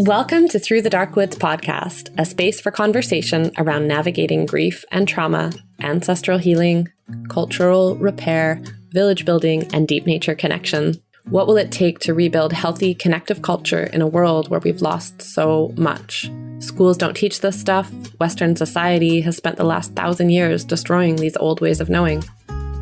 Welcome to Through the Dark Woods podcast, a space for conversation around navigating grief and trauma, ancestral healing, cultural repair, village building, and deep nature connection. What will it take to rebuild healthy, connective culture in a world where we've lost so much? Schools don't teach this stuff. Western society has spent the last 1,000 years destroying these old ways of knowing.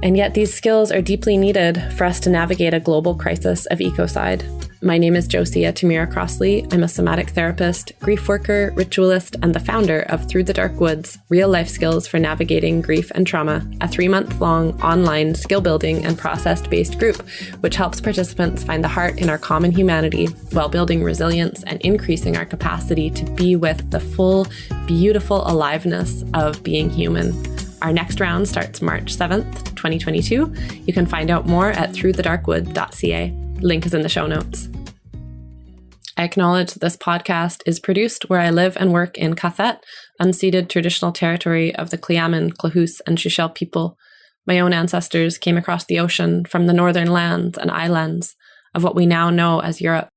And yet these skills are deeply needed for us to navigate a global crisis of ecocide. My name is Josia Tamira Crossley. I'm a somatic therapist, grief worker, ritualist, and the founder of Through the Dark Woods, Real Life Skills for Navigating Grief and Trauma, a 3-month-long online skill-building and process-based group, which helps participants find the heart in our common humanity while building resilience and increasing our capacity to be with the full, beautiful aliveness of being human. Our next round starts March 7th, 2022. You can find out more at throughthedarkwood.ca. Link is in the show notes. I acknowledge that this podcast is produced where I live and work in Cathet, unceded traditional territory of the Cleaman, Clahoose, and Shishel people. My own ancestors came across the ocean from the northern lands and islands of what we now know as Europe.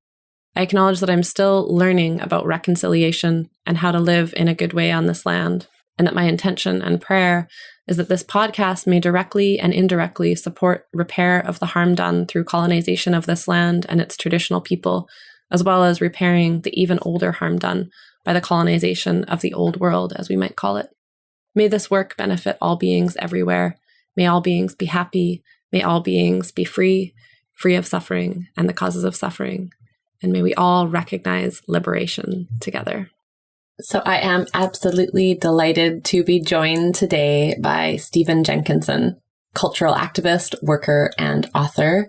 I acknowledge that I'm still learning about reconciliation and how to live in a good way on this land, and that my intention and prayer is that this podcast may directly and indirectly support repair of the harm done through colonization of this land and its traditional people, as well as repairing the even older harm done by the colonization of the old world, as we might call it. May this work benefit all beings everywhere. May all beings be happy. May all beings be free of suffering and the causes of suffering. And may we all recognize liberation together. So I am absolutely delighted to be joined today by Stephen Jenkinson, cultural activist, worker, and author.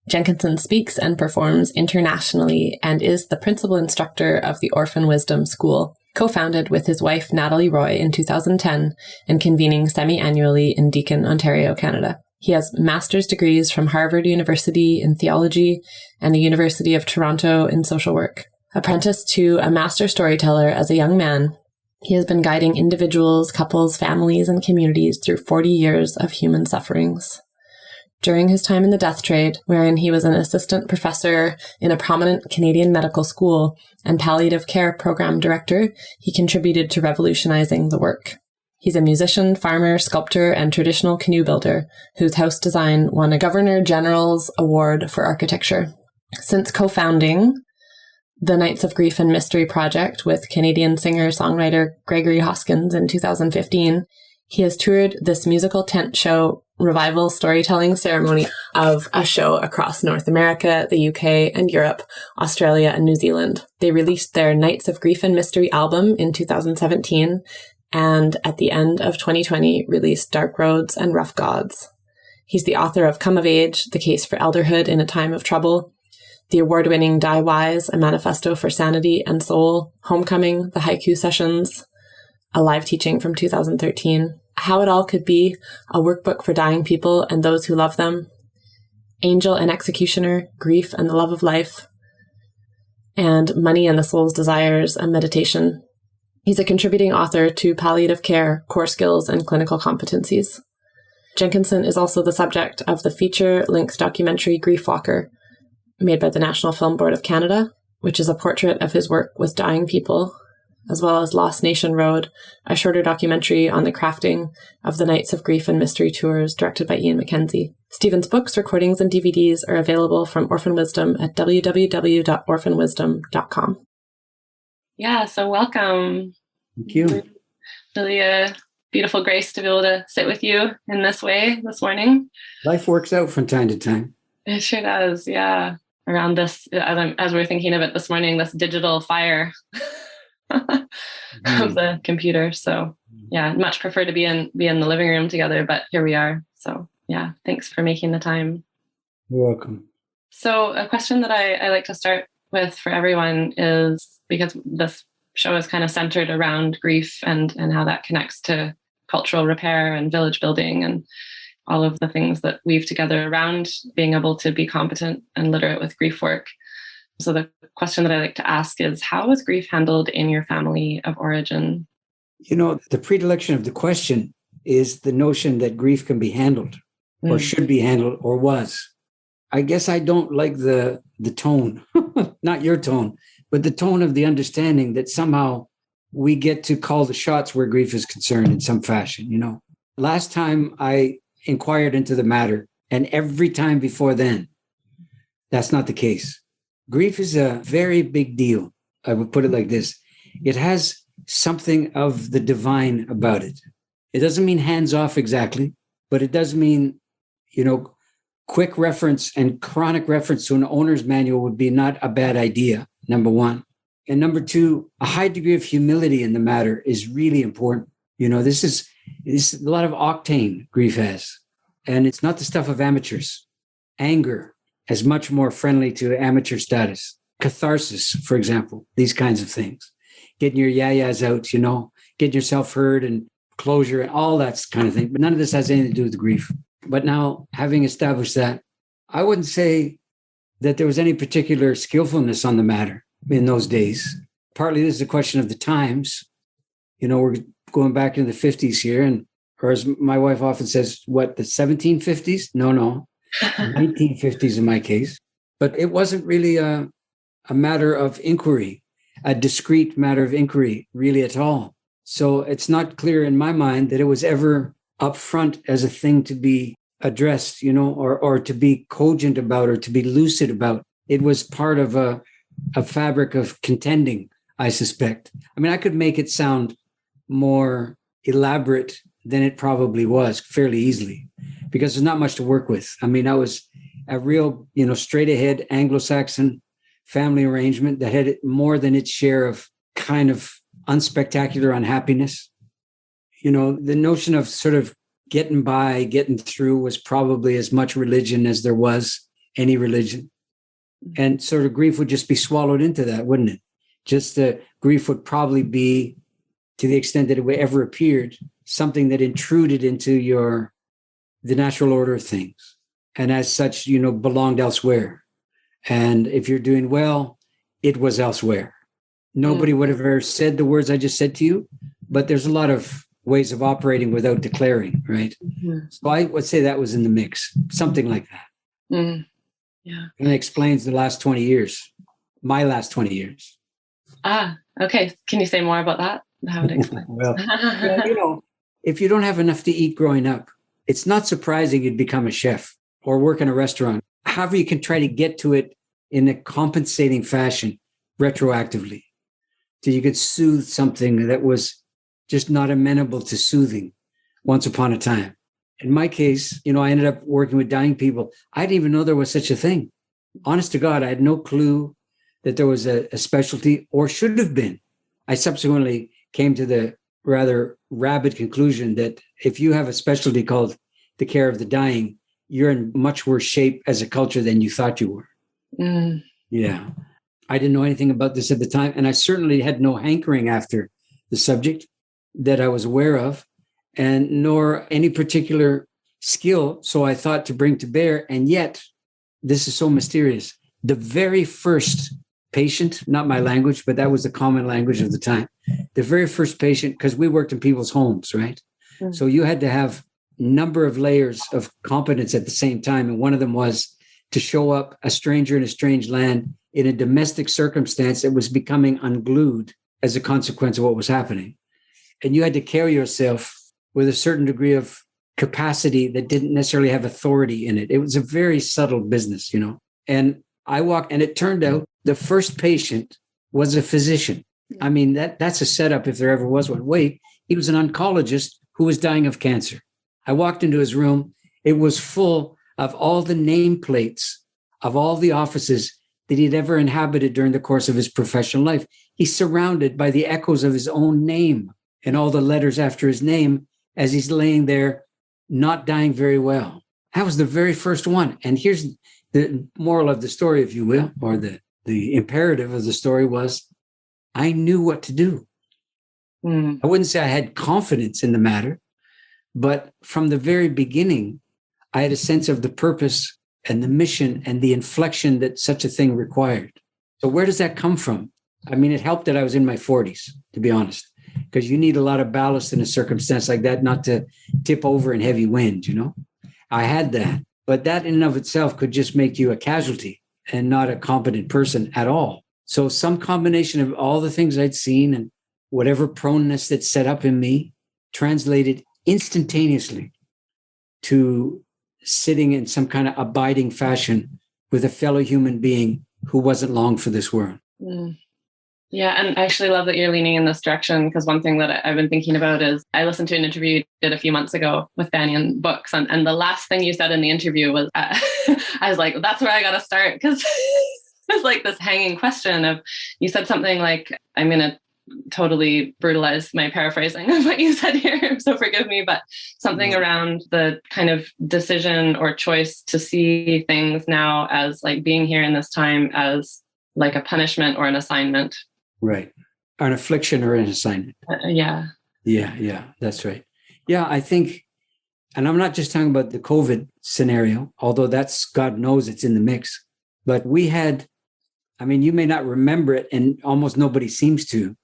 Jenkinson speaks and performs internationally and is the principal instructor of the Orphan Wisdom School, co-founded with his wife Nathalie Roy in 2010 and convening semi-annually in Deacon, Ontario, Canada. He has master's degrees from Harvard University in Theology and the University of Toronto in social work. Apprenticed to a master storyteller as a young man, he has been guiding individuals, couples, families, and communities through 40 years of human sufferings. During his time in the death trade, wherein he was an assistant professor in a prominent Canadian medical school and palliative care program director, he contributed to revolutionizing the work. He's a musician, farmer, sculptor, and traditional canoe builder, whose house design won a Governor General's Award for Architecture. Since co-founding the Nights of Grief and Mystery project with Canadian singer-songwriter Gregory Hoskins in 2015, he has toured this musical tent show revival storytelling ceremony of a show across North America, the UK, and Europe, Australia, and New Zealand. They released their Nights of Grief and Mystery album in 2017, and at the end of 2020 released Dark Roads and Rough Gods. He's the author of Come of Age, The Case for Elderhood in a Time of Trouble, the award-winning Die Wise, A Manifesto for Sanity and Soul, Homecoming, The Haiku Sessions, a live teaching from 2013, How It All Could Be, a workbook for dying people and those who love them, Angel and Executioner, Grief and the Love of Life, and Money and the Soul's Desires, a meditation. He's a contributing author to Palliative Care, Core Skills, and Clinical Competencies. Jenkinson is also the subject of the feature-length documentary Grief Walker, made by the National Film Board of Canada, which is a portrait of his work with dying people, as well as Lost Nation Road, a shorter documentary on the crafting of the Nights of Grief and Mystery tours directed by Ian McKenzie. Stephen's books, recordings, and DVDs are available from Orphan Wisdom at www.orphanwisdom.com. Yeah, so welcome. Thank you. Really a beautiful grace to be able to sit with you in this way this morning. Life works out from time to time. It sure does, yeah. Around this, as we were thinking of it this morning, this digital fire of the computer. So yeah, much prefer to be in the living room together, but here we are. So yeah, thanks for making the time. You're welcome. So a question that I like to start with for everyone is, because this show is kind of centered around grief and how that connects to cultural repair and village building and all of the things that weave together around being able to be competent and literate with grief work. So the question that I like to ask is, how was grief handled in your family of origin? You know, the predilection of the question is the notion that grief can be handled or should be handled or was. I guess I don't like the tone, not your tone, but the tone of the understanding that somehow we get to call the shots where grief is concerned in some fashion, Last time I inquired into the matter, and every time before then, that's not the case. Grief is a very big deal. I would put it like this. It has something of the divine about it. It doesn't mean hands off exactly, but it does mean, quick reference and chronic reference to an owner's manual would be not a bad idea, number one. And number two, a high degree of humility in the matter is really important. This is a lot of octane grief has, and it's not the stuff of amateurs. Anger is much more friendly to amateur status. Catharsis, for example, these kinds of things. Getting your yayas out, getting yourself heard and closure and all that kind of thing. But none of this has anything to do with the grief. But now, having established that, I wouldn't say that there was any particular skillfulness on the matter in those days. Partly this is a question of the times. We're going back into the 50s here, or as my wife often says, the 1750s? No, 1950s in my case. But it wasn't really a matter of inquiry, a discrete matter of inquiry, really at all. So it's not clear in my mind that it was ever upfront as a thing to be addressed, or to be cogent about or to be lucid about. It was part of a fabric of contending, I suspect. I mean, I could make it sound more elaborate than it probably was fairly easily, because there's not much to work with. I mean, I was a real, straight ahead Anglo-Saxon family arrangement that had more than its share of kind of unspectacular unhappiness. The notion of sort of getting by, getting through was probably as much religion as there was any religion. And sort of grief would just be swallowed into that, wouldn't it? Just the grief would probably be, to the extent that it ever appeared, something that intruded into the natural order of things. And as such, belonged elsewhere. And if you're doing well, it was elsewhere. Nobody would have ever said the words I just said to you, but there's a lot of ways of operating without declaring, right? Mm-hmm. So I would say that was in the mix, something like that. Mm-hmm. Yeah. And it explains the last 20 years, my last 20 years. Ah, okay. Can you say more about that? How it explains? Well, if you don't have enough to eat growing up, it's not surprising you'd become a chef or work in a restaurant. However, you can try to get to it in a compensating fashion retroactively, so you could soothe something that was just not amenable to soothing once upon a time. In my case, I ended up working with dying people. I didn't even know there was such a thing. Honest to God, I had no clue that there was a specialty, or should have been. I subsequently came to the rather rabid conclusion that if you have a specialty called the care of the dying, you're in much worse shape as a culture than you thought you were. Mm. Yeah. I didn't know anything about this at the time, and I certainly had no hankering after the subject that I was aware of, and nor any particular skill. So I thought to bring to bear, and yet this is so mysterious. The very first patient, not my language, but that was the common language of the time. The very first patient, because we worked in people's homes, right? Mm. So you had to have a number of layers of competence at the same time. And one of them was to show up a stranger in a strange land in a domestic circumstance that was becoming unglued as a consequence of what was happening. And you had to carry yourself with a certain degree of capacity that didn't necessarily have authority in it. It was a very subtle business, And I walked, and it turned out the first patient was a physician. I mean, that's a setup if there ever was one. Wait, he was an oncologist who was dying of cancer. I walked into his room. It was full of all the nameplates of all the offices that he'd ever inhabited during the course of his professional life. He's surrounded by the echoes of his own name and all the letters after his name as he's laying there, not dying very well. That was the very first one. And here's the moral of the story, if you will, or the imperative of the story was, I knew what to do. Mm. I wouldn't say I had confidence in the matter, but from the very beginning, I had a sense of the purpose and the mission and the inflection that such a thing required. So where does that come from? I mean, it helped that I was in my 40s, to be honest, because you need a lot of ballast in a circumstance like that not to tip over in heavy wind, I had that, but that in and of itself could just make you a casualty and not a competent person at all. So some combination of all the things I'd seen and whatever proneness that set up in me translated instantaneously to sitting in some kind of abiding fashion with a fellow human being who wasn't long for this world. Mm. Yeah, and I actually love that you're leaning in this direction, because one thing that I've been thinking about is I listened to an interview you did a few months ago with Banyan Books, and the last thing you said in the interview was, I was like, that's where I got to start, because it's like this hanging question of, you said something like, I'm going to totally brutalize my paraphrasing of what you said here, so forgive me, but something around the kind of decision or choice to see things now as like being here in this time as like a punishment or an assignment. Right. Or an affliction or an assignment. Yeah. Yeah, that's right. Yeah, I think, and I'm not just talking about the COVID scenario, although that's, God knows it's in the mix, but we had, I mean, you may not remember it, and almost nobody seems to,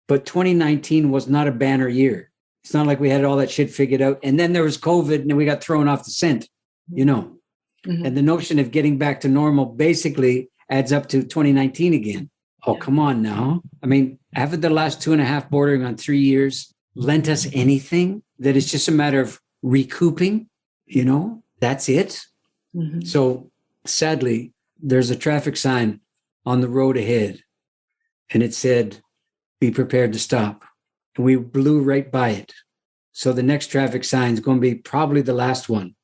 but 2019 was not a banner year. It's not like we had all that shit figured out. And then there was COVID and then we got thrown off the scent, you know. Mm-hmm. And the notion of getting back to normal basically adds up to 2019 again. Oh, come on now. I mean, haven't the last 2.5 bordering on 3 years lent us anything that is just a matter of recouping? You know, that's it. Mm-hmm. So sadly, there's a traffic sign on the road ahead and it said, be prepared to stop. And we blew right by it. So the next traffic sign is going to be probably the last one.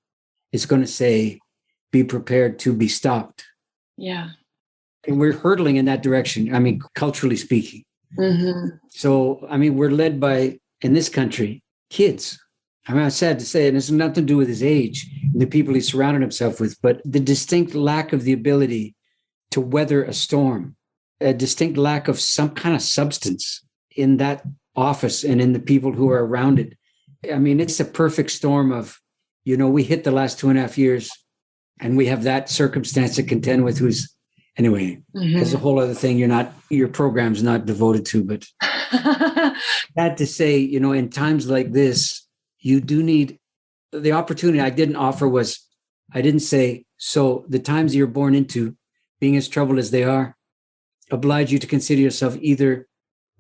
It's going to say, be prepared to be stopped. Yeah. And we're hurtling in that direction. I mean, culturally speaking. Mm-hmm. So, I mean, we're led by, in this country, kids. I mean, it's sad to say, and it's nothing to do with his age and the people he surrounded himself with, but the distinct lack of the ability to weather a storm, a distinct lack of some kind of substance in that office and in the people who are around it. I mean, it's a perfect storm of, you know, we hit the last 2.5 years and we have that circumstance to contend with who's, anyway, there's a whole other thing your program's not devoted to, but that to say, you know, in times like this, you do need the opportunity I didn't offer was, I didn't say, so the times you're born into, being as troubled as they are, oblige you to consider yourself either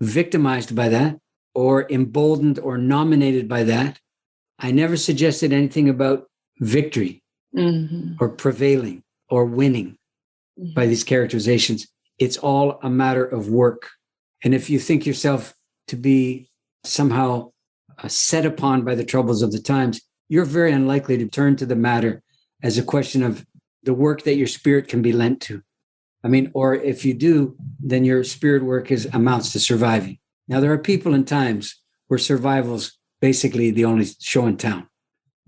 victimized by that or emboldened or nominated by that. I never suggested anything about victory or prevailing or winning by these characterizations. It's all a matter of work. And if you think yourself to be somehow set upon by the troubles of the times, you're very unlikely to turn to the matter as a question of the work that your spirit can be lent to. I mean, or if you do, then your spirit work amounts to surviving. Now, there are people and times where survival's basically the only show in town.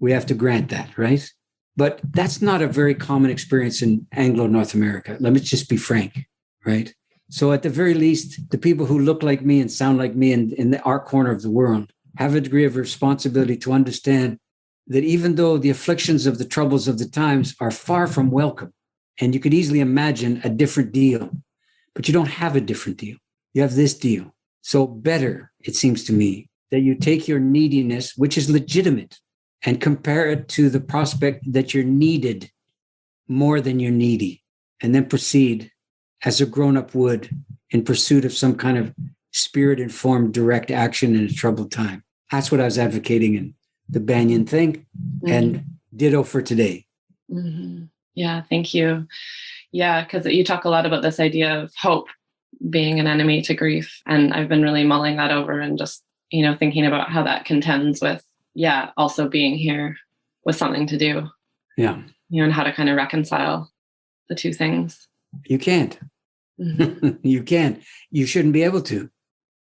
We have to grant that, right? But that's not a very common experience in Anglo-North America. Let me just be frank, right? So at the very least, the people who look like me and sound like me in our corner of the world have a degree of responsibility to understand that even though the afflictions of the troubles of the times are far from welcome, and you could easily imagine a different deal, but you don't have a different deal. You have this deal. So better, it seems to me, that you take your neediness, which is legitimate, and compare it to the prospect that you're needed more than you're needy, and then proceed as a grown-up would in pursuit of some kind of spirit-informed direct action in a troubled time. That's what I was advocating in the Banyan thing, and ditto for today. Mm-hmm. Yeah, thank you. Yeah, because you talk a lot about this idea of hope being an enemy to grief. And I've been really mulling that over and just, you know, thinking about how that contends with, also being here with something to do. Yeah. You know, and how to kind of reconcile the two things. You can't. You can't. You shouldn't be able to.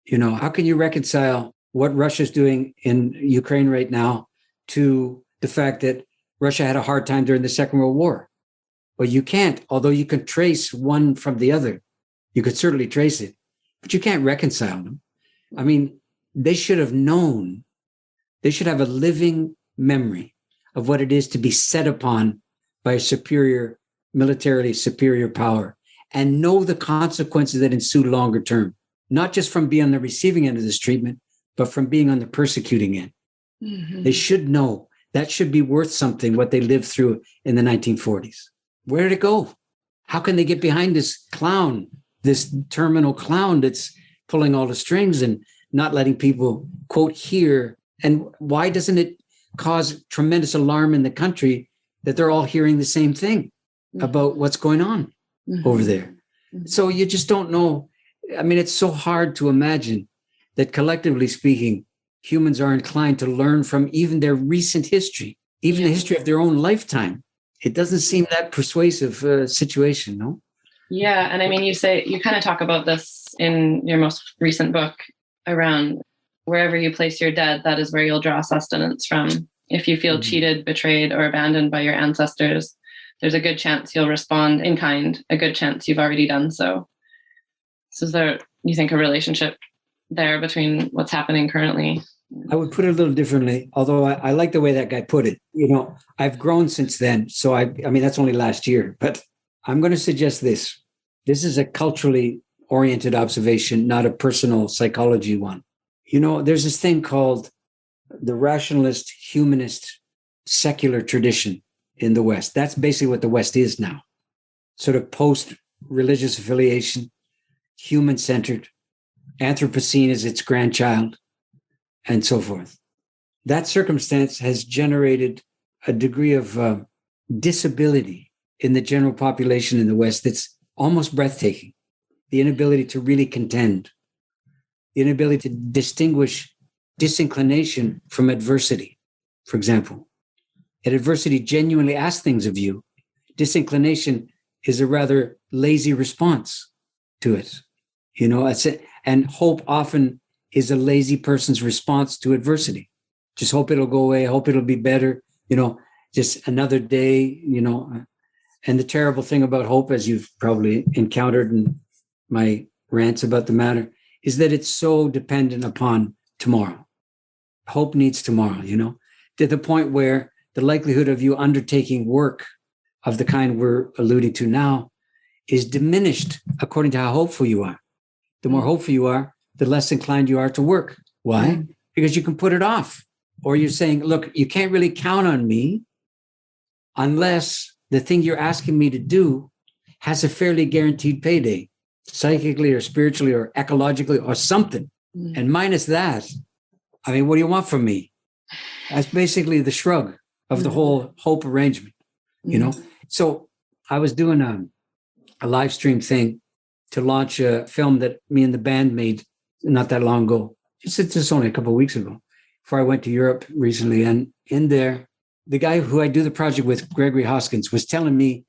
You know, how can you reconcile what Russia's doing in Ukraine right now to the fact that Russia had a hard time during the Second World War? Well, you can't, although you can trace one from the other. You could certainly trace it, but you can't reconcile them. I mean, they should have known. They should have a living memory of what it is to be set upon by a superior, militarily superior power and know the consequences that ensue longer term, not just from being on the receiving end of this treatment, but from being on the persecuting end. They should know. That should be worth something, what they lived through in the 1940s. Where did it go? How can they get behind this clown this terminal clown that's pulling all the strings and not letting people, quote, hear. And why doesn't it cause tremendous alarm in the country that they're all hearing the same thing about what's going on over there? So you just don't know. I mean, it's so hard to imagine that collectively speaking, humans are inclined to learn from even their recent history, even the history of their own lifetime. It doesn't seem that persuasive situation, no? Yeah. And I mean, you kind of talk about this in your most recent book around wherever you place your dead, that is where you'll draw sustenance from. If you feel cheated, betrayed, or abandoned by your ancestors, there's a good chance you'll respond in kind, a good chance you've already done so. So is there, you think, a relationship there between what's happening currently? I would put it a little differently, although I like the way that guy put it. You know, I've grown since then. So I mean, that's only last year, but I'm going to suggest this. This is a culturally oriented observation, not a personal psychology one. You know, there's this thing called the rationalist, humanist, secular tradition in the West. That's basically what the West is now. Sort of post-religious affiliation, human-centered, Anthropocene is its grandchild, and so forth. That circumstance has generated a degree of disability in the general population in the West that's almost breathtaking. The inability to really contend, the inability to distinguish disinclination from adversity, for example. And adversity genuinely asks things of you. Disinclination is a rather lazy response to it. You know, and hope often is a lazy person's response to adversity. Just hope it'll go away, hope it'll be better, you know, just another day, you know. And the terrible thing about hope, as you've probably encountered in my rants about the matter, is that it's so dependent upon tomorrow. Hope needs tomorrow, you know, to the point where the likelihood of you undertaking work of the kind we're alluding to now is diminished according to how hopeful you are. The more hopeful you are, the less inclined you are to work. Why? Because you can put it off. Or you're saying, look, you can't really count on me unless the thing you're asking me to do has a fairly guaranteed payday, psychically or spiritually or ecologically or something. And minus that, I mean, what do you want from me? That's basically the shrug of the whole hope arrangement, you know? So I was doing a live stream thing to launch a film that me and the band made not that long ago. It's just only a couple of weeks ago, before I went to Europe recently. And in there, the guy who I do the project with, Gregory Hoskins, was telling me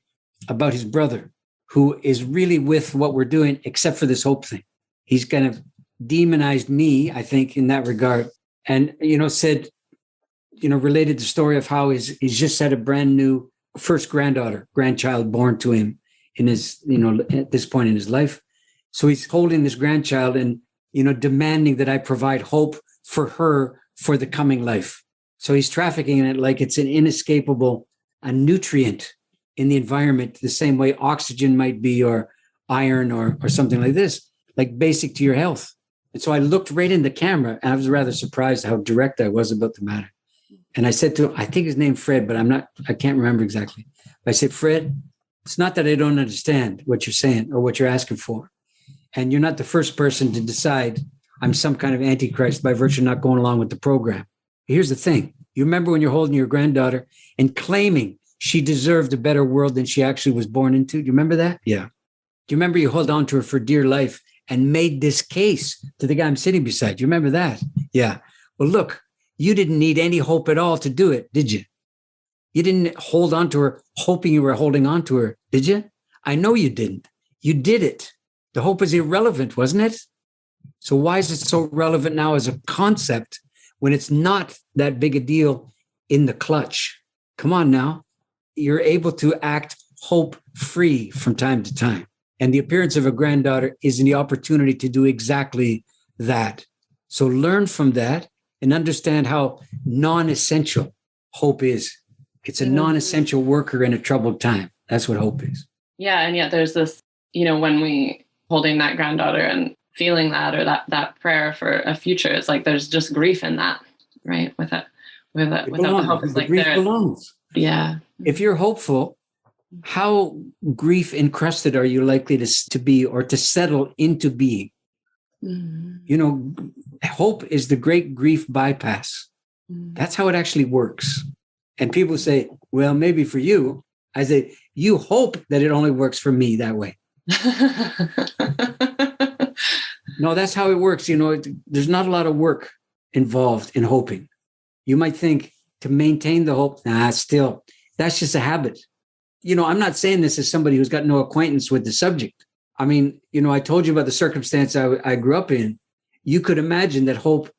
about his brother, who is really with what we're doing, except for this hope thing. He's kind of demonized me, I think, in that regard. And, you know, said, you know, related the story of how he's just had a brand new first grandchild born to him in his, you know, at this point in his life. So he's holding this grandchild and, you know, demanding that I provide hope for her for the coming life. So he's trafficking in it like it's an inescapable, a nutrient in the environment, the same way oxygen might be, or iron, or something like this, like basic to your health. And so I looked right in the camera, and I was rather surprised how direct I was about the matter. And I said to him, I think his name Fred, but I can't remember exactly. But I said, Fred, it's not that I don't understand what you're saying or what you're asking for. And you're not the first person to decide I'm some kind of antichrist by virtue of not going along with the program. Here's the thing. You remember when you're holding your granddaughter and claiming she deserved a better world than she actually was born into? Do you remember that? Yeah. Do you remember you held on to her for dear life and made this case to the guy I'm sitting beside? Do you remember that? Yeah. Well, look, you didn't need any hope at all to do it, did you? You didn't hold on to her hoping you were holding on to her, did you? I know you didn't. You did it. The hope is irrelevant, wasn't it? So why is it so relevant now as a concept when it's not that big a deal in the clutch? Come on now. You're able to act hope-free from time to time. And the appearance of a granddaughter is the opportunity to do exactly that. So learn from that and understand how non-essential hope is. It's a non-essential worker in a troubled time. That's what hope is. Yeah. And yet there's this, you know, when we holding that granddaughter and feeling that, or that prayer for a future, it's like there's just grief in that, right? Without the hope, it's like there. Belongs. Yeah. If you're hopeful, How grief encrusted are you likely to be or to settle into being? You know, hope is the great grief bypass. That's how it actually works. And people say, well, maybe for you. I say, you hope that it only works for me that way. No, that's how it works. You know, there's not a lot of work involved in hoping. You might think to maintain the hope, still, that's just a habit. You know, I'm not saying this as somebody who's got no acquaintance with the subject. I mean, you know, I told you about the circumstance I grew up in. You could imagine that hope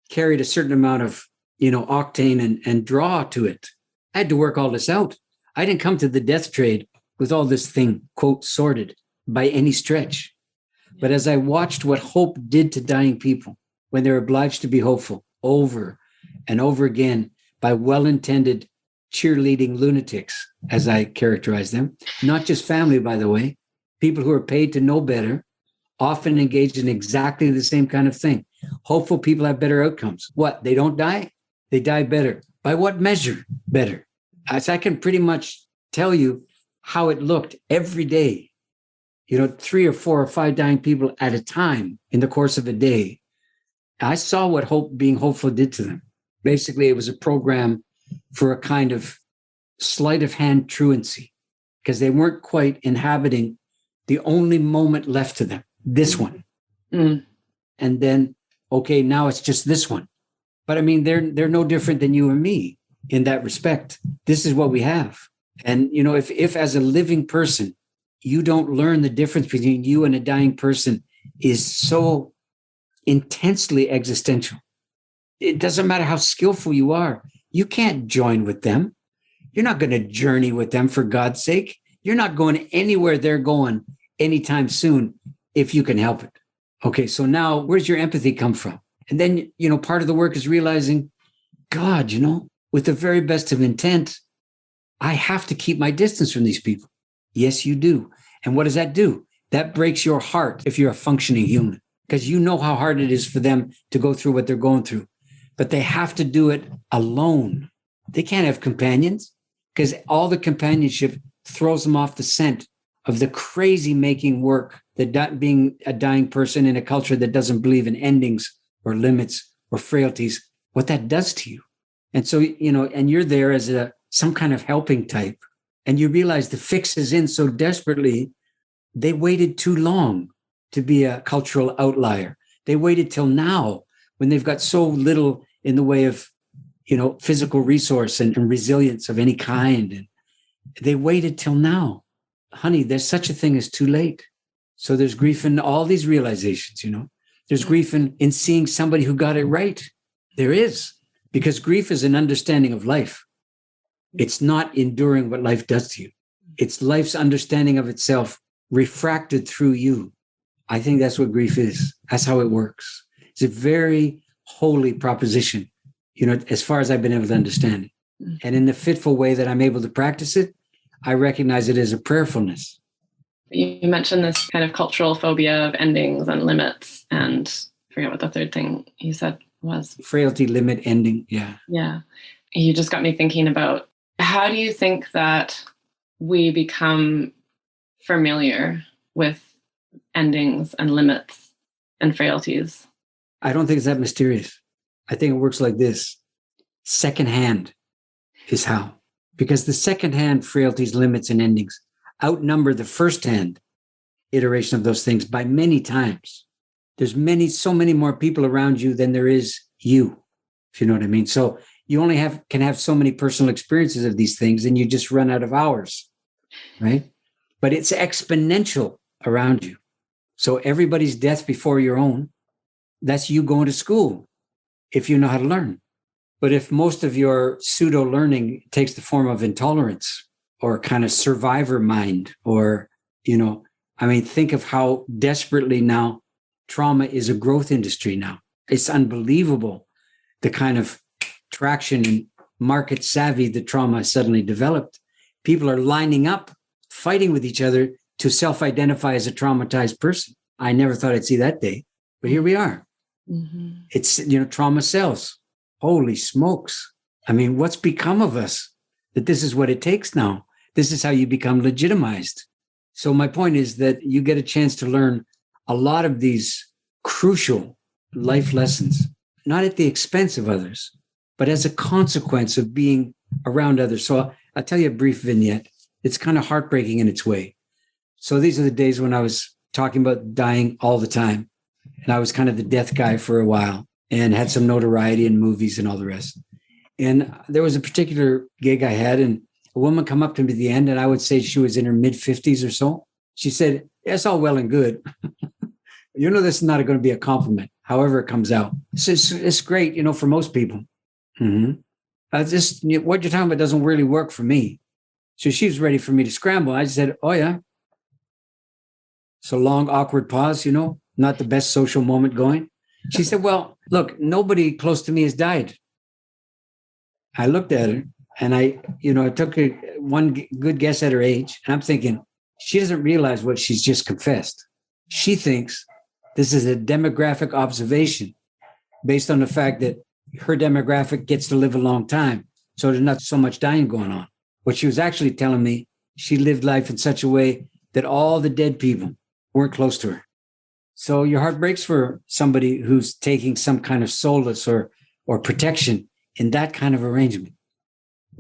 carried a certain amount of, you know, octane and draw to it. I had to work all this out. I didn't come to the death trade with all this thing, quote, sorted by any stretch. But as I watched what hope did to dying people when they're obliged to be hopeful over and over again by well-intended cheerleading lunatics, as I characterize them, not just family, by the way, people who are paid to know better, often engaged in exactly the same kind of thing. Hopeful people have better outcomes. What? They don't die? They die better. By what measure better? As I can pretty much tell you how it looked every day. You know, 3 or 4 or 5 dying people at a time in the course of a day. I saw what being hopeful did to them. Basically, it was a program for a kind of sleight of hand truancy because they weren't quite inhabiting the only moment left to them, this one. And then, okay, now it's just this one. But I mean, they're no different than you and me in that respect. This is what we have. And, you know, if as a living person, you don't learn the difference between you and a dying person is so intensely existential. It doesn't matter how skillful you are. You can't join with them. You're not going to journey with them for God's sake. You're not going anywhere they're going anytime soon if you can help it. Okay, so now where's your empathy come from? And then, you know, part of the work is realizing, God, you know, with the very best of intent, I have to keep my distance from these people. Yes, you do. And what does that do? That breaks your heart if you're a functioning human, because you know how hard it is for them to go through what they're going through. But they have to do it alone. They can't have companions because all the companionship throws them off the scent of the crazy making work that being a dying person in a culture that doesn't believe in endings or limits or frailties, what that does to you. And so, you know, and you're there as some kind of helping type. And you realize the fix is in so desperately, they waited too long to be a cultural outlier. They waited till now when they've got so little in the way of, you know, physical resource and resilience of any kind. And they waited till now. Honey, there's such a thing as too late. So there's grief in all these realizations, you know. There's grief in seeing somebody who got it right. There is, because grief is an understanding of life. It's not enduring what life does to you. It's life's understanding of itself refracted through you. I think that's what grief is. That's how it works. It's a very holy proposition, you know, as far as I've been able to understand it. And in the fitful way that I'm able to practice it, I recognize it as a prayerfulness. You mentioned this kind of cultural phobia of endings and limits, and I forget what the third thing you said was. Frailty, limit, ending. Yeah. Yeah. You just got me thinking about, how do you think that we become familiar with endings and limits and frailties? I don't think it's that mysterious. I think it works like this. Secondhand is how. Because the secondhand frailties, limits, and endings outnumber the firsthand iteration of those things by many times. There's so many more people around you than there is you, if you know what I mean. So you only can have so many personal experiences of these things, and you just run out of hours, right? But it's exponential around you. So everybody's death before your own, that's you going to school if you know how to learn. But if most of your pseudo-learning takes the form of intolerance or kind of survivor mind, or, you know, I mean, think of how desperately now trauma is a growth industry now. It's unbelievable the kind of traction and market savvy that trauma has suddenly developed. People are lining up, fighting with each other to self-identify as a traumatized person. I never thought I'd see that day, but here we are. Mm-hmm. It's, you know, trauma sells. Holy smokes. I mean, what's become of us that this is what it takes now This is how you become legitimized. So my point is that you get a chance to learn a lot of these crucial life lessons, not at the expense of others, but as a consequence of being around others. So I'll tell you a brief vignette. It's kind of heartbreaking in its way. So these are the days when I was talking about dying all the time. And I was kind of the death guy for a while and had some notoriety in movies and all the rest. And there was a particular gig I had, and a woman come up to me at the end, and I would say she was in her mid-50s or so. She said, "It's all well and good. You know, this is not going to be a compliment, however it comes out. It's great, you know, for most people. Mm-hmm. What you're talking about doesn't really work for me." So she was ready for me to scramble. I said, "Oh, yeah." So long, awkward pause, you know, not the best social moment going. She said, "Well, look, nobody close to me has died." I looked at her and I took one good guess at her age. And I'm thinking, she doesn't realize what she's just confessed. She thinks this is a demographic observation based on the fact that her demographic gets to live a long time. So there's not so much dying going on. What she was actually telling me, she lived life in such a way that all the dead people weren't close to her. So your heart breaks for somebody who's taking some kind of solace or protection in that kind of arrangement.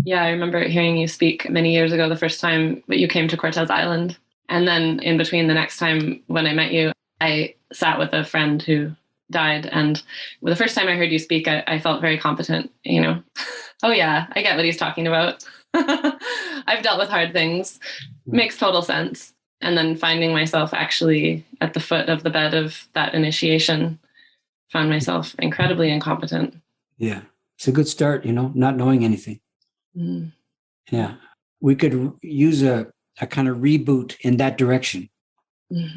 Yeah, I remember hearing you speak many years ago, the first time that you came to Cortez Island. And then in between, the next time when I met you, I sat with a friend who died. And the first time I heard you speak, I felt very competent, you know. Oh yeah, I get what he's talking about. I've dealt with hard things. Makes total sense. And then finding myself actually at the foot of the bed of that initiation, found myself incredibly incompetent. Yeah. It's a good start, you know, not knowing anything. Mm. Yeah. We could use a kind of reboot in that direction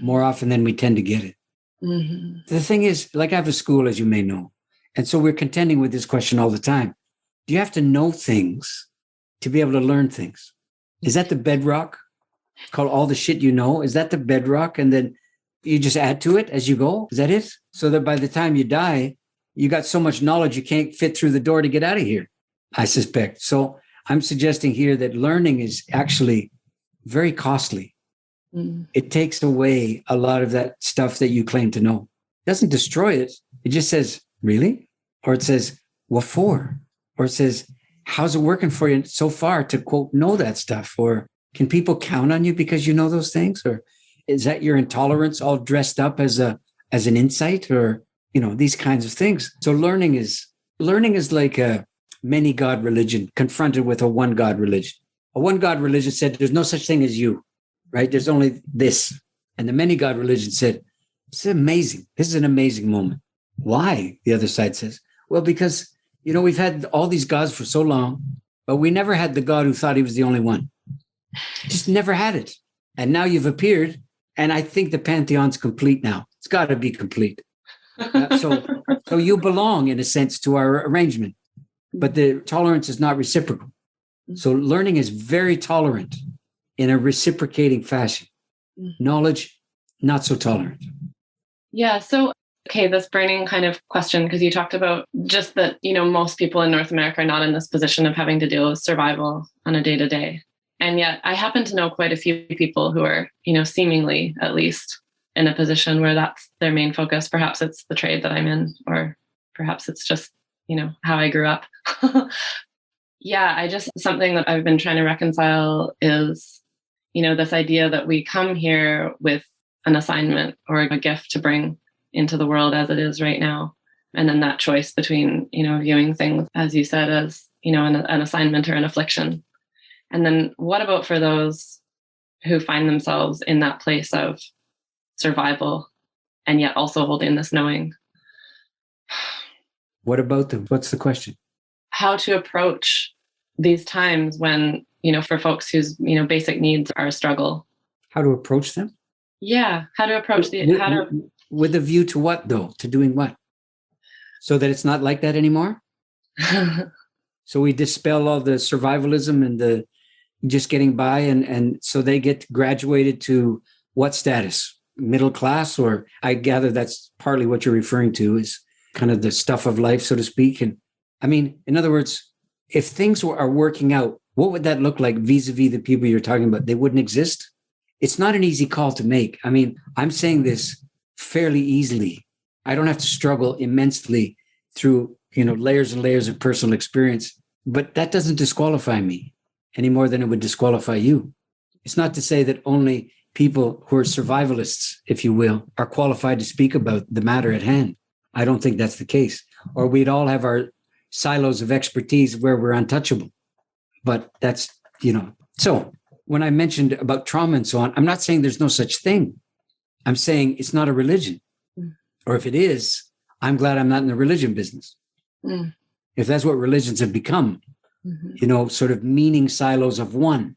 more often than we tend to get it. Mm-hmm. The thing is, like I have a school, as you may know, and so we're contending with this question all the time. Do you have to know things to be able to learn things? Is that the bedrock? Called all the shit you know? Is that the bedrock? And then you just add to it as you go? Is that it? So that by the time you die, you got so much knowledge you can't fit through the door to get out of here, I suspect. So I'm suggesting here that learning is actually very costly. Mm. It takes away a lot of that stuff that you claim to know. It doesn't destroy it. It just says, really? Or it says, what for? Or it says, how's it working for you so far to, quote, know that stuff? Or can people count on you because you know those things? Or is that your intolerance all dressed up as an insight? Or, you know, these kinds of things. So learning is like a many God religion confronted with a one God religion. A one God religion said, there's no such thing as you, right? There's only this. And the many God religion said, it's amazing. This is an amazing moment. Why? The other side says, well, because, you know, we've had all these gods for so long, but we never had the God who thought he was the only one. Just never had it. And now you've appeared. And I think the pantheon's complete now. It's got to be complete. So you belong, in a sense, to our arrangement. But the tolerance is not reciprocal. So learning is very tolerant in a reciprocating fashion. Knowledge, not so tolerant. Yeah. So, okay, this burning kind of question, because you talked about just that, you know, most people in North America are not in this position of having to deal with survival on a day-to-day. And yet I happen to know quite a few people who are, you know, seemingly at least in a position where that's their main focus. Perhaps it's the trade that I'm in, or perhaps it's just, you know, how I grew up. Yeah, something that I've been trying to reconcile is, you know, this idea that we come here with an assignment or a gift to bring into the world as it is right now. And then that choice between, you know, viewing things, as you said, as, you know, an assignment or an affliction. And then what about for those who find themselves in that place of survival and yet also holding this knowing? What about them? What's the question? How to approach these times when, you know, for folks whose, you know, basic needs are a struggle. How to approach them? Yeah. How to approach with a view to what, though? To doing what? So that it's not like that anymore? So we dispel all the survivalism and the just getting by, and so they get graduated to what status? Middle class? Or I gather that's partly what you're referring to, is kind of the stuff of life, so to speak. And I mean, in other words, if things are working out what would that look like vis-a-vis the people you're talking about? They wouldn't exist. It's not an easy call to make. I mean, I'm saying this fairly easily. I don't have to struggle immensely through, layers and layers of personal experience, but that doesn't disqualify me any more than it would disqualify you. It's not to say that only people who are survivalists, if you will, are qualified to speak about the matter at hand. I don't think that's the case. Or we'd all have our silos of expertise where we're untouchable. But that's, So when I mentioned about trauma and so on, I'm not saying there's no such thing. I'm saying it's not a religion. Or if it is, I'm glad I'm not in the religion business. If that's what religions have become, sort of meaning silos of one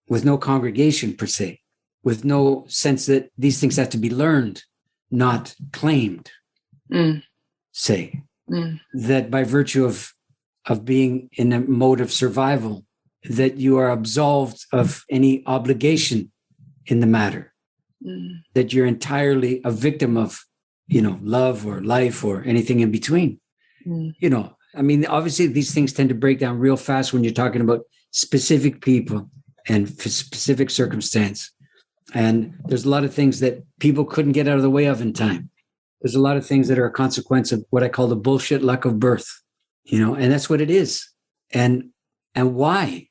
with no congregation per se, with no sense that these things have to be learned, not claimed, say, that by virtue of being in a mode of survival, that you are absolved of any obligation in the matter, that you're entirely a victim of, love or life or anything in between. Obviously these things tend to break down real fast when you're talking about specific people and specific circumstance. And there's a lot of things that people couldn't get out of the way of in time. There's a lot of things that are a consequence of what I call the bullshit luck of birth, and that's what it is. And why?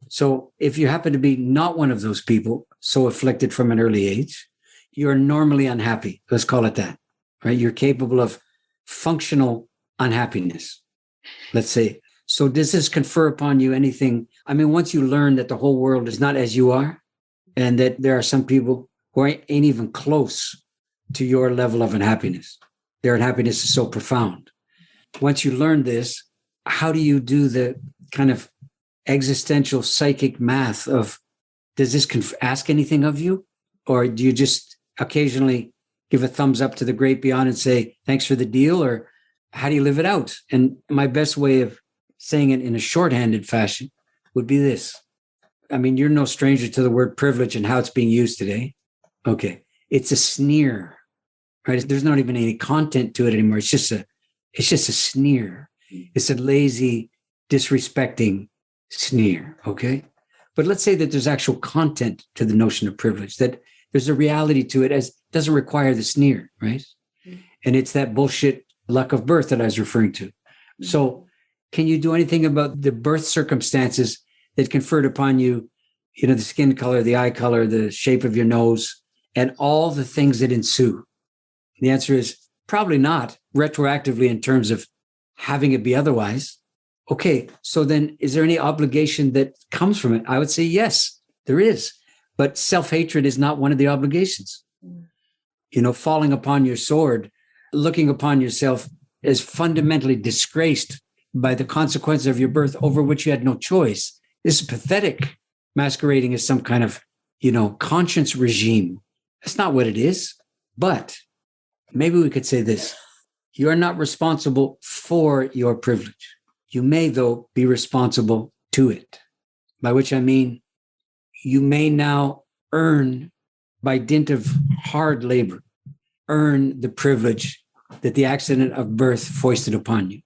So if you happen to be not one of those people, so afflicted from an early age, you're normally unhappy. Let's call it that, right? You're capable of functional unhappiness, let's say. So does this confer upon you anything? Once you learn that the whole world is not as you are, and that there are some people who ain't even close to your level of unhappiness, their unhappiness is so profound. Once you learn this, how do you do the kind of existential psychic math of, does this ask anything of you? Or do you just occasionally give a thumbs up to the great beyond and say, thanks for the deal? Or how do you live it out? And my best way of saying it in a shorthanded fashion would be this. You're no stranger to the word privilege and how it's being used today. Okay. It's a sneer, right? There's not even any content to it anymore. It's just a sneer. It's a lazy, disrespecting sneer. Okay. But let's say that there's actual content to the notion of privilege, that there's a reality to it as doesn't require the sneer, right? And it's that bullshit luck of birth that I was referring to. So can you do anything about the birth circumstances that conferred upon you, the skin color, the eye color, the shape of your nose, and all the things that ensue? The answer is probably not retroactively in terms of having it be otherwise. Okay, so then is there any obligation that comes from it? I would say yes, there is. But self-hatred is not one of the obligations. Falling upon your sword, looking upon yourself as fundamentally disgraced by the consequences of your birth over which you had no choice. This is pathetic, masquerading as some kind of, conscience regime. That's not what it is. But maybe we could say this. You are not responsible for your privilege. You may, though, be responsible to it, by which I mean you may now earn, by dint of hard labor, earn the privilege that the accident of birth foisted upon you.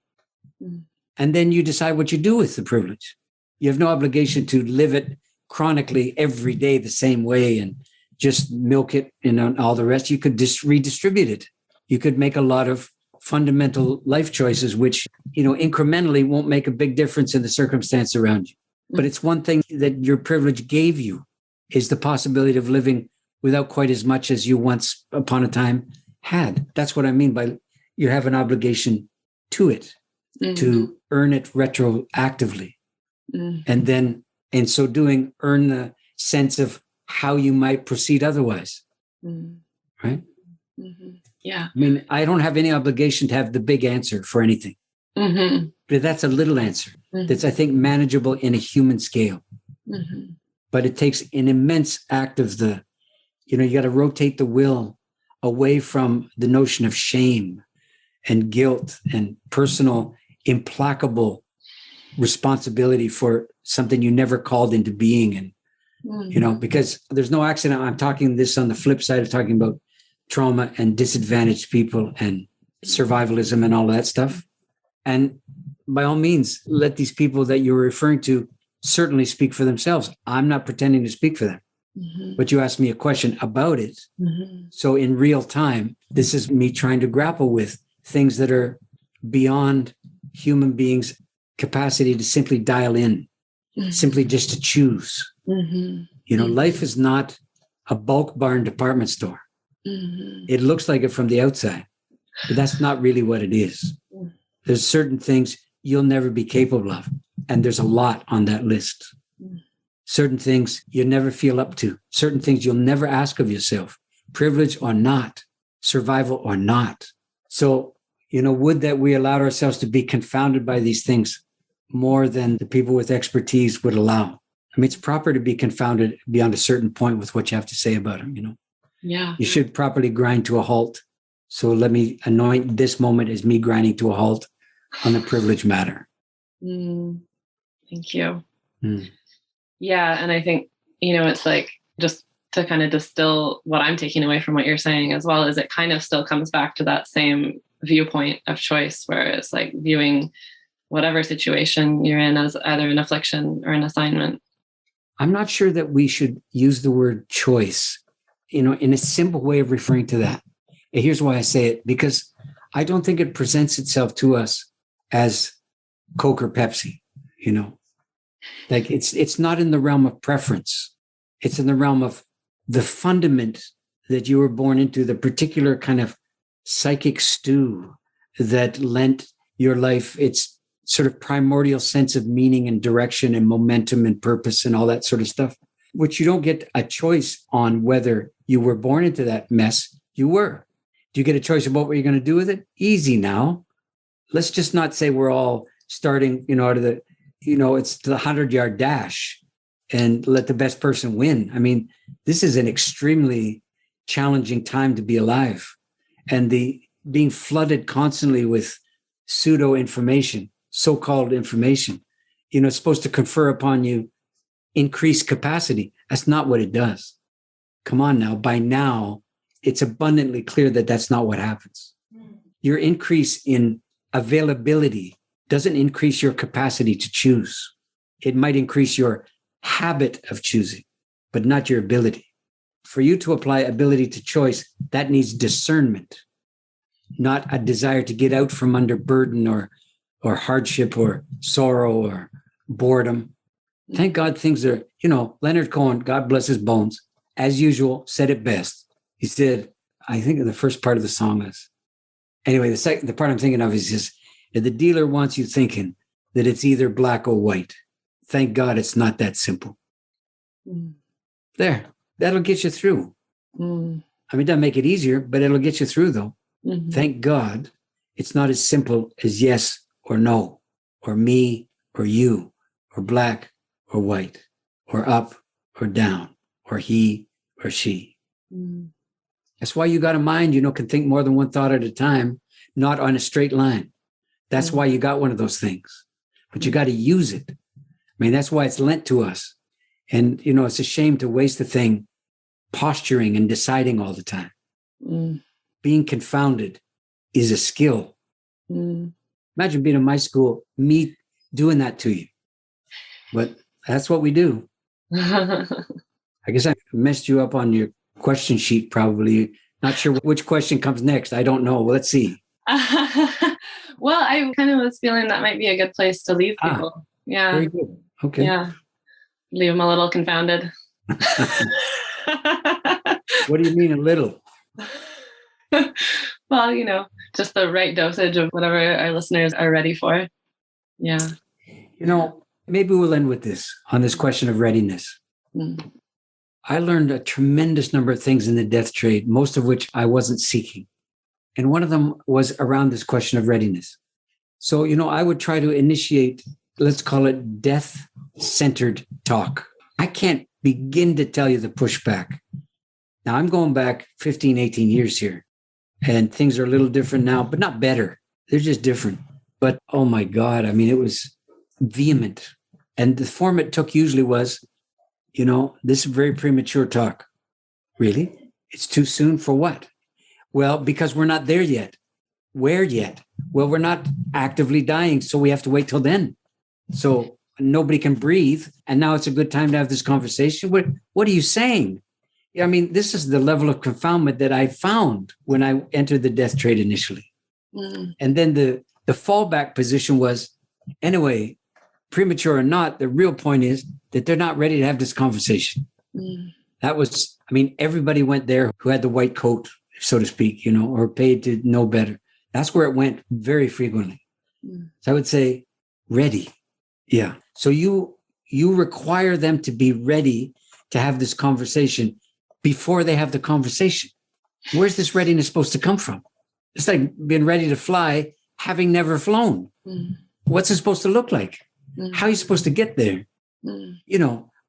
And then you decide what you do with the privilege. You have no obligation to live it chronically every day the same way and just milk it and all the rest. You could just redistribute it. You could make a lot of fundamental life choices, which, incrementally won't make a big difference in the circumstance around you. But it's one thing that your privilege gave you is the possibility of living without quite as much as you once upon a time had. That's what I mean by you have an obligation to it, to earn it retroactively. And then in so doing, earn the sense of how you might proceed otherwise. Right? Yeah. I don't have any obligation to have the big answer for anything. But that's a little answer that's, I think, manageable in a human scale. But it takes an immense act of you got to rotate the will away from the notion of shame and guilt and personal, implacable responsibility for something you never called into being. And, because there's no accident. I'm talking this on the flip side of talking about trauma and disadvantaged people and survivalism and all that stuff. And by all means, let these people that you're referring to certainly speak for themselves. I'm not pretending to speak for them. But you asked me a question about it. So in real time, this is me trying to grapple with things that are beyond human beings' capacity to simply dial in, simply just to choose. Life is not a bulk barn department store. It looks like it from the outside, but that's not really what it is. There's certain things you'll never be capable of, and there's a lot on that list. Certain things you never feel up to, certain things you'll never ask of yourself, privilege or not, survival or not. So, would that we allowed ourselves to be confounded by these things more than the people with expertise would allow. I mean, it's proper to be confounded beyond a certain point with what you have to say about them, Yeah. You should properly grind to a halt. So let me anoint this moment as me grinding to a halt on the privilege matter. Thank you. Yeah. And I think, it's like, just to kind of distill what I'm taking away from what you're saying, as well as it kind of still comes back to that same viewpoint of choice, where it's like viewing whatever situation you're in as either an affliction or an assignment. I'm not sure that we should use the word choice, in a simple way of referring to that. And here's why I say it, because I don't think it presents itself to us as Coke or Pepsi, like it's not in the realm of preference. It's in the realm of the fundament that you were born into, the particular kind of psychic stew that lent your life its sort of primordial sense of meaning and direction and momentum and purpose and all that sort of stuff, which you don't get a choice on whether you were born into that mess. You were. Do you get a choice about what you're going to do with it? Easy now. Let's just not say we're all starting, out of the, it's the 100-yard dash and let the best person win. I mean, this is an extremely challenging time to be alive. And the being flooded constantly with pseudo information, so-called information, it's supposed to confer upon you increased capacity. That's not what it does. Come on now. By now, it's abundantly clear that that's not what happens. Your increase in availability doesn't increase your capacity to choose. It might increase your habit of choosing, but not your ability. For you to apply ability to choice, that needs discernment, not a desire to get out from under burden or hardship or sorrow or boredom. Thank God things are, Leonard Cohen, God bless his bones, as usual, said it best. He said, I think the first part of the song is, anyway, the part I'm thinking of is this: if the dealer wants you thinking that it's either black or white, thank God it's not that simple. There, that'll get you through. I mean, it doesn't make it easier, but it'll get you through though. Thank God it's not as simple as yes or no, or me or you, or black or white, or up or down, or he or she. That's why you got a mind, can think more than one thought at a time, not on a straight line. That's why you got one of those things, but you got to use it. I mean, that's why it's lent to us. And, it's a shame to waste the thing posturing and deciding all the time. Being confounded is a skill. Imagine being in my school, me doing that to you. But that's what we do. I guess I messed you up on your question sheet, probably. Not sure which question comes next. I don't know. Let's see. Well, I kind of was feeling that might be a good place to leave people. Yeah. Very good. Okay. Yeah. Leave them a little confounded. What do you mean a little? Well, just the right dosage of whatever our listeners are ready for. Yeah. Maybe we'll end with this on this question of readiness. I learned a tremendous number of things in the death trade, most of which I wasn't seeking. And one of them was around this question of readiness. So, I would try to initiate, let's call it death-centered talk. I can't begin to tell you the pushback. Now, I'm going back 15, 18 years here, and things are a little different now, but not better. They're just different. But, oh my God, I mean, it was vehement. And the form it took usually was, this is very premature talk. Really? It's too soon for what? Well, because we're not there yet. Where yet? Well, we're not actively dying, so we have to wait till then. So nobody can breathe. And now it's a good time to have this conversation. What are you saying? I mean, this is the level of confoundment that I found when I entered the death trade initially. And then the fallback position was, anyway, premature or not, the real point is that they're not ready to have this conversation. That was, I mean, everybody went there who had the white coat, so to speak, or paid to know better. That's where it went very frequently. So I would say, ready. Yeah. So you require them to be ready to have this conversation before they have the conversation. Where's this readiness supposed to come from? It's like being ready to fly, having never flown. What's it supposed to look like? How are you supposed to get there?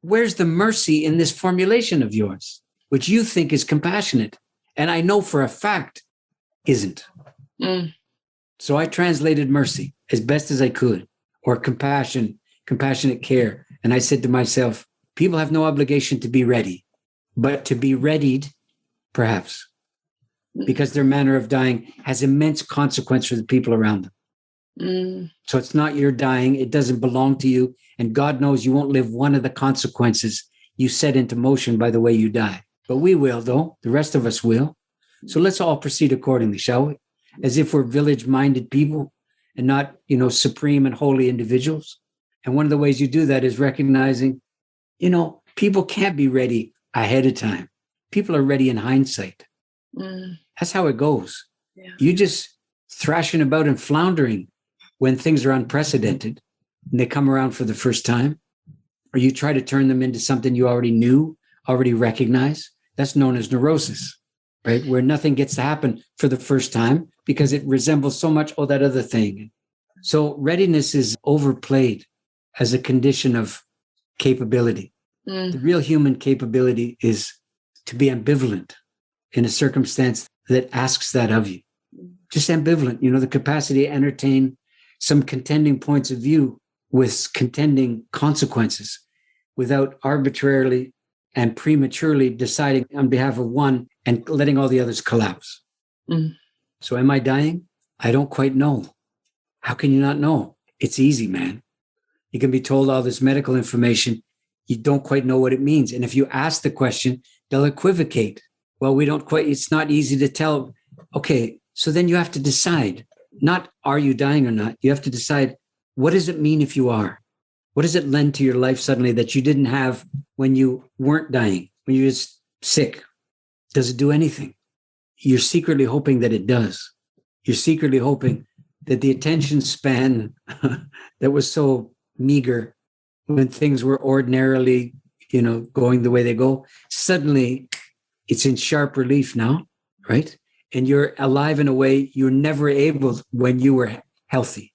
Where's the mercy in this formulation of yours, which you think is compassionate? And I know for a fact isn't. So I translated mercy as best as I could, or compassion, compassionate care. And I said to myself, people have no obligation to be ready, but to be readied, perhaps, because their manner of dying has immense consequence for the people around them. So it's not your dying. It doesn't belong to you. And God knows you won't live one of the consequences you set into motion by the way you die. But we will, though. The rest of us will. So let's all proceed accordingly, shall we? As if we're village-minded people and not, supreme and holy individuals. And one of the ways you do that is recognizing, people can't be ready ahead of time. People are ready in hindsight. That's how it goes. Yeah. You just thrashing about and floundering when things are unprecedented and they come around for the first time, or you try to turn them into something you already knew, already recognize. That's known as neurosis, right? Where nothing gets to happen for the first time because it resembles so much, that other thing. So readiness is overplayed as a condition of capability. The real human capability is to be ambivalent in a circumstance that asks that of you. Just ambivalent, the capacity to entertain some contending points of view with contending consequences without arbitrarily and prematurely deciding on behalf of one and letting all the others collapse. So am I dying? I don't quite know. How can you not know? It's easy, man. You can be told all this medical information. You don't quite know what it means. And if you ask the question, they'll equivocate. Well, it's not easy to tell. Okay, so then you have to decide, not are you dying or not? You have to decide, what does it mean if you are? What does it lend to your life suddenly that you didn't have when you weren't dying, when you were just sick? Does it do anything? You're secretly hoping that it does. You're secretly hoping that the attention span that was so meager when things were ordinarily, going the way they go, suddenly it's in sharp relief now, right? And you're alive in a way you were never able when you were healthy.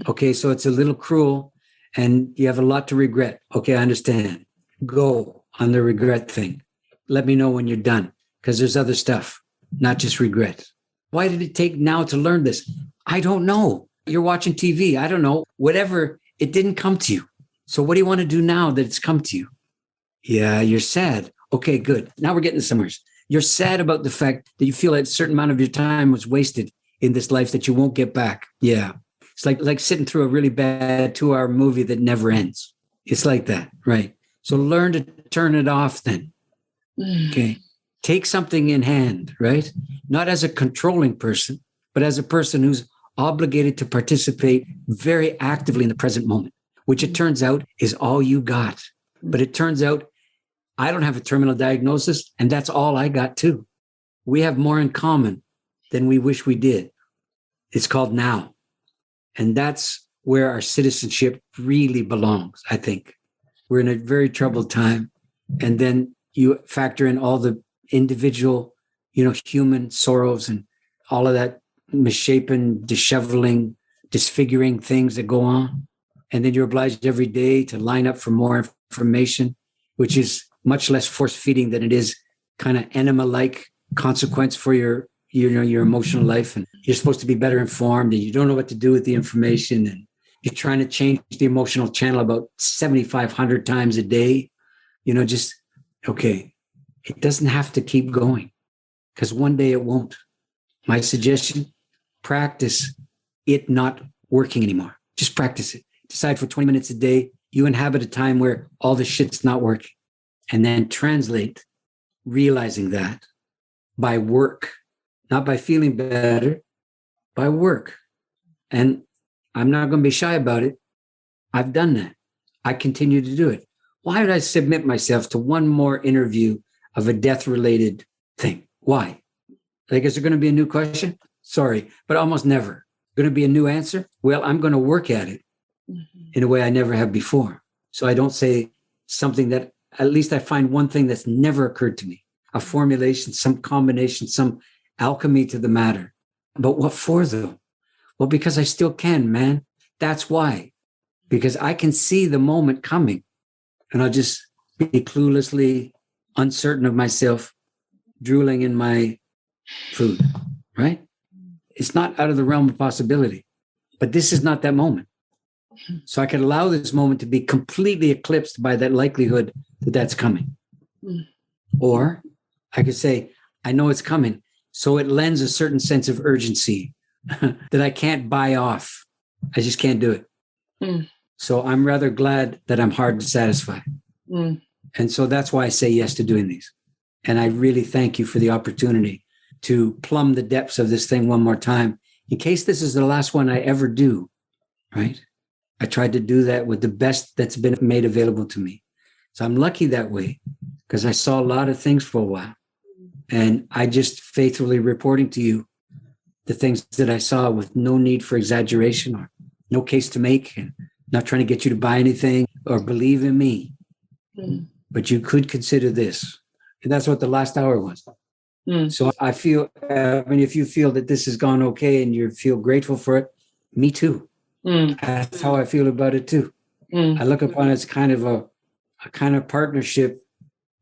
Okay, so it's a little cruel and you have a lot to regret. Okay, I understand. Go on the regret thing. Let me know when you're done, because there's other stuff, not just regret. Why did it take now to learn this? I don't know. You're watching TV. I don't know. Whatever, it didn't come to you. So what do you want to do now that it's come to you? Yeah, you're sad. Okay, good. Now we're getting somewhere. You're sad about the fact that you feel that a certain amount of your time was wasted in this life that you won't get back. Yeah. It's like sitting through a really bad 2-hour movie that never ends. It's like that, right? So learn to turn it off then. Okay. Take something in hand, right? Not as a controlling person, but as a person who's obligated to participate very actively in the present moment, which it turns out is all you got. But it turns out I don't have a terminal diagnosis, and that's all I got too. We have more in common than we wish we did. It's called now. And that's where our citizenship really belongs, I think. We're in a very troubled time. And then you factor in all the individual, human sorrows and all of that misshapen, disheveling, disfiguring things that go on. And then you're obliged every day to line up for more information, which is much less force-feeding than it is kind of enema-like consequence for your emotional life. And you're supposed to be better informed and you don't know what to do with the information. And you're trying to change the emotional channel about 7,500 times a day. Okay, it doesn't have to keep going because one day it won't. My suggestion, practice it not working anymore. Just practice it. decide for 20 minutes a day, you inhabit a time where all the shit's not working. And then translate realizing that by work, not by feeling better, by work. And I'm not going to be shy about it. I've done that. I continue to do it. Why would I submit myself to one more interview of a death-related thing? Why? Like, is there going to be a new question? Sorry, but almost never. Going to be a new answer? Well, I'm going to work at it in a way I never have before. So I don't say something that, at least I find one thing that's never occurred to me, a formulation, some combination, some alchemy to the matter. But what for though? Well, because I still can, man. That's why. Because I can see the moment coming and I'll just be cluelessly uncertain of myself, drooling in my food, right? It's not out of the realm of possibility, but this is not that moment. So I could allow this moment to be completely eclipsed by that likelihood that that's coming. Or I could say, I know it's coming. So it lends a certain sense of urgency that I can't buy off. I just can't do it. So I'm rather glad that I'm hard to satisfy. And so that's why I say yes to doing these. And I really thank you for the opportunity to plumb the depths of this thing one more time, in case this is the last one I ever do, right? I tried to do that with the best that's been made available to me. So I'm lucky that way because I saw a lot of things for a while. And I just faithfully reporting to you the things that I saw with no need for exaggeration or no case to make, and not trying to get you to buy anything or believe in me. But you could consider this. And that's what the last hour was. So I feel, if you feel that this has gone okay and you feel grateful for it, me too. That's how I feel about it too. I look upon it as kind of a kind of partnership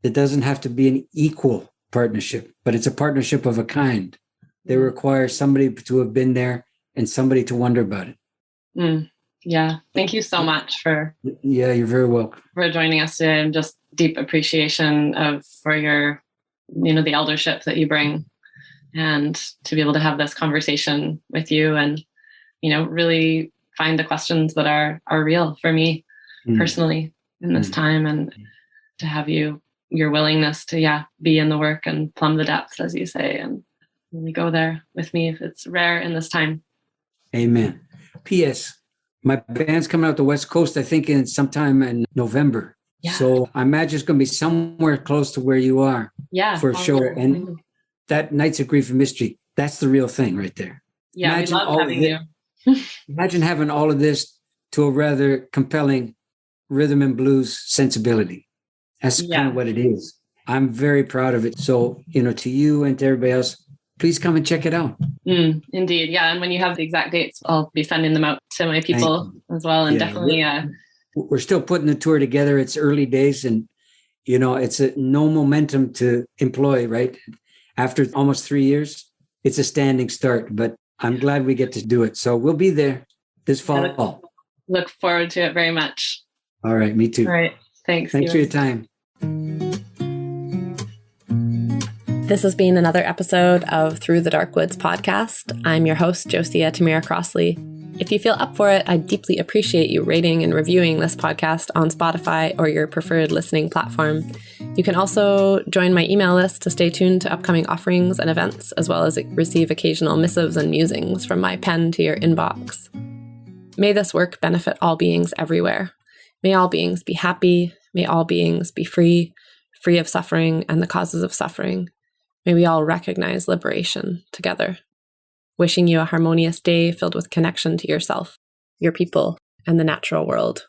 that doesn't have to be an equal partnership, but it's a partnership of a kind. They require somebody to have been there and somebody to wonder about it. Yeah. Thank you so much for you're very welcome for joining us today, and just deep appreciation for your, the eldership that you bring, and to be able to have this conversation with you and, really find the questions that are real for me personally in this time, and to have your willingness to, be in the work and plumb the depths, as you say, and really go there with me if it's rare in this time. Amen. P.S. My band's coming out the West Coast, I think sometime in November. Yeah. So I imagine it's going to be somewhere close to where you are for a show. And that Nights of Grief and Mystery, that's the real thing right there. Yeah, we love having you. Imagine having all of this to a rather compelling rhythm and blues sensibility. That's kind of what it is. I'm very proud of it. So, to you and to everybody else, please come and check it out. Indeed. Yeah. And when you have the exact dates, I'll be sending them out to my people as well. And definitely. We're still putting the tour together. It's early days and, it's no momentum to employ, right? After almost 3 years, it's a standing start, but I'm glad we get to do it. So we'll be there this fall. Look forward to it very much. All right. Me too. All right. Thanks for your time. This has been another episode of Through the Dark Woods podcast. I'm your host, Josiah Tamira Crossley. If you feel up for it, I'd deeply appreciate you rating and reviewing this podcast on Spotify or your preferred listening platform. You can also join my email list to stay tuned to upcoming offerings and events, as well as receive occasional missives and musings from my pen to your inbox. May this work benefit all beings everywhere. May all beings be happy. May all beings be free of suffering and the causes of suffering. May we all recognize liberation together. Wishing you a harmonious day filled with connection to yourself, your people, and the natural world.